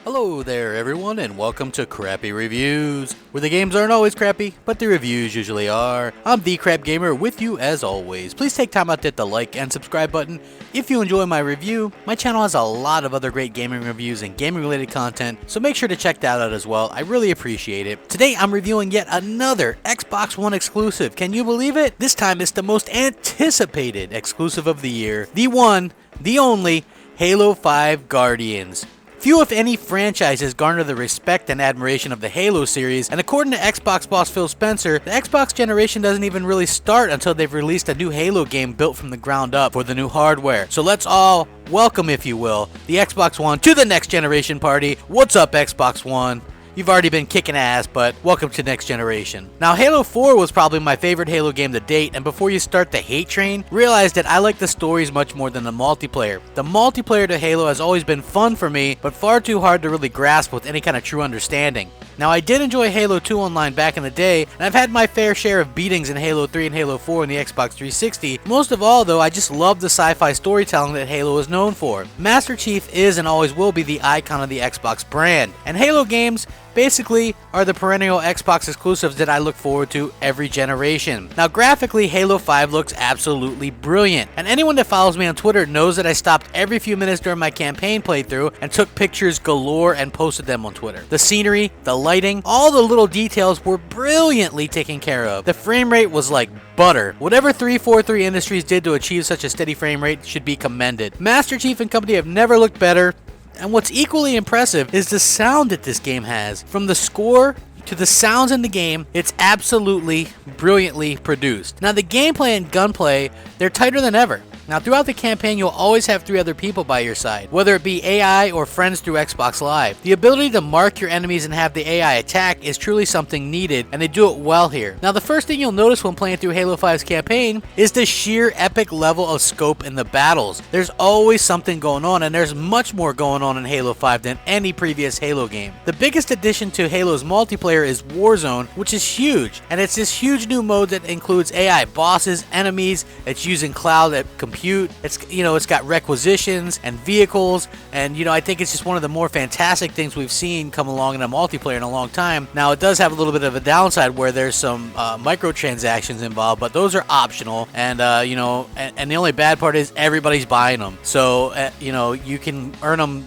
Hello there everyone and welcome to Crappy Reviews, where the games aren't always crappy, but the reviews usually are. I'm the Crap Gamer with you as always. Please take time out to hit the like and subscribe button if you enjoy my review. My channel has a lot of other great gaming reviews and gaming related content, so make sure to check that out as well. I really appreciate it. Today I'm reviewing yet another Xbox One exclusive. Can you believe it? This time it's the most anticipated exclusive of the year. The one, the only, Halo 5 Guardians. Few if any franchises garner the respect and admiration of the Halo series, and according to Xbox boss Phil Spencer, the Xbox generation doesn't even really start until they've released a new Halo game built from the ground up for the new hardware. So let's all welcome, if you will, the Xbox One to the next generation party. What's up, Xbox One? You've already been kicking ass, but welcome to next generation. Now, Halo 4 was probably my favorite Halo game to date, and before you start the hate train, realize that I like the stories much more than the multiplayer. The multiplayer to Halo has always been fun for me, but far too hard to really grasp with any kind of true understanding. Now, I did enjoy Halo 2 online back in the day, and I've had my fair share of beatings in Halo 3 and Halo 4 in the Xbox 360. Most of all, though, I just love the sci-fi storytelling that Halo is known for. Master Chief is and always will be the icon of the Xbox brand, and Halo games basically are the perennial Xbox exclusives that I look forward to every generation. Now, graphically, Halo 5 looks absolutely brilliant, and anyone that follows me on Twitter knows that I stopped every few minutes during my campaign playthrough and took pictures galore and posted them on Twitter. The scenery, the lighting, all the little details were brilliantly taken care of. The frame rate was like butter. Whatever 343 Industries did to achieve such a steady frame rate should be commended. Master Chief and company have never looked better. And what's equally impressive is the sound that this game has. From the score to the sounds in the game, it's absolutely brilliantly produced. Now, the gameplay and gunplay, they're tighter than ever. Now, throughout the campaign, you'll always have 3 other people by your side, whether it be AI or friends through Xbox Live. The ability to mark your enemies and have the AI attack is truly something needed, and they do it well here. Now, the first thing you'll notice when playing through Halo 5's campaign is the sheer epic level of scope in the battles. There's always something going on, and there's much more going on in Halo 5 than any previous Halo game. The biggest addition to Halo's multiplayer is Warzone, which is huge, and it's this huge new mode that includes AI bosses, enemies, it's using cloud compute. It's got requisitions and vehicles, and I think it's just one of the more fantastic things we've seen come along in a multiplayer in a long time. Now, it does have a little bit of a downside where there's some microtransactions involved, but those are optional, and the only bad part is everybody's buying them. So you can earn them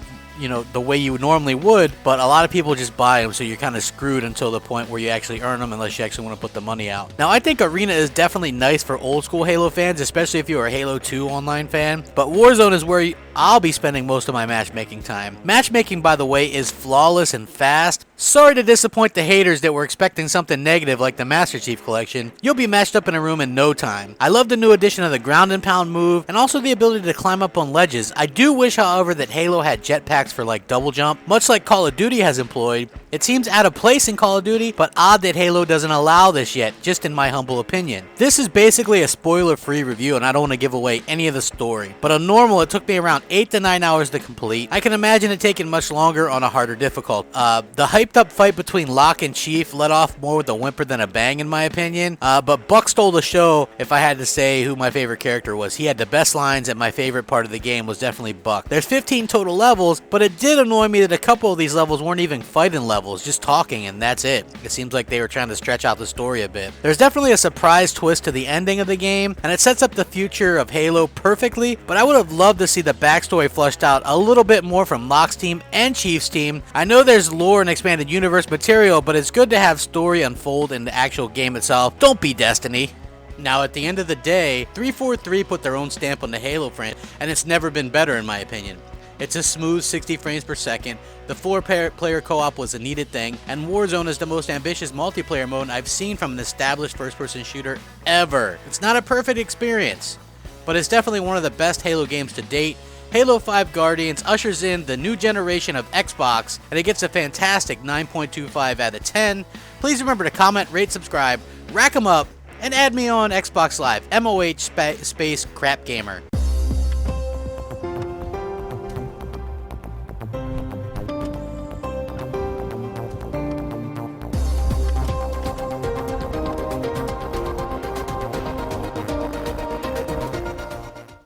the way you normally would, but a lot of people just buy them, so you're kind of screwed until the point where you actually earn them, unless you actually want to put the money out. Now, I think Arena is definitely nice for old school Halo fans, especially if you're a Halo 2 online fan, but Warzone is where I'll be spending most of my matchmaking time. Matchmaking, by the way, is flawless and fast. Sorry to disappoint the haters that were expecting something negative like the Master Chief Collection. You'll be matched up in a room in no time. I love the new addition of the ground and pound move, and also the ability to climb up on ledges. I do wish, however, that Halo had jetpacks for like double jump, much like Call of Duty has employed. It seems out of place in Call of Duty, but odd that Halo doesn't allow this yet, just in my humble opinion. This is basically a spoiler-free review, and I don't want to give away any of the story. But on normal, it took me around 8 to 9 hours to complete. I can imagine it taking much longer on a harder difficult. The hyped up fight between Locke and Chief let off more with a whimper than a bang, in my opinion. But Buck stole the show if I had to say who my favorite character was. He had the best lines, and my favorite part of the game was definitely Buck. There's 15 total levels, but it did annoy me that a couple of these levels weren't even fighting levels, just talking, and that's it. It seems like they were trying to stretch out the story a bit. There's definitely a surprise twist to the ending of the game, and it sets up the future of Halo perfectly, but I would have loved to see the backstory fleshed out a little bit more from Locke's team and Chief's team. I know there's lore and expanded universe material, but it's good to have story unfold in the actual game itself. Don't be Destiny. Now, at the end of the day, 343 put their own stamp on the Halo franchise, and it's never been better in my opinion. It's a smooth 60 frames per second, the 4-player co-op was a needed thing, and Warzone is the most ambitious multiplayer mode I've seen from an established first-person shooter ever. It's not a perfect experience, but it's definitely one of the best Halo games to date. Halo 5 Guardians ushers in the new generation of Xbox, and it gets a fantastic 9.25 out of 10. Please remember to comment, rate, subscribe, rack 'em up, and add me on Xbox Live, MOH space Crap Gamer.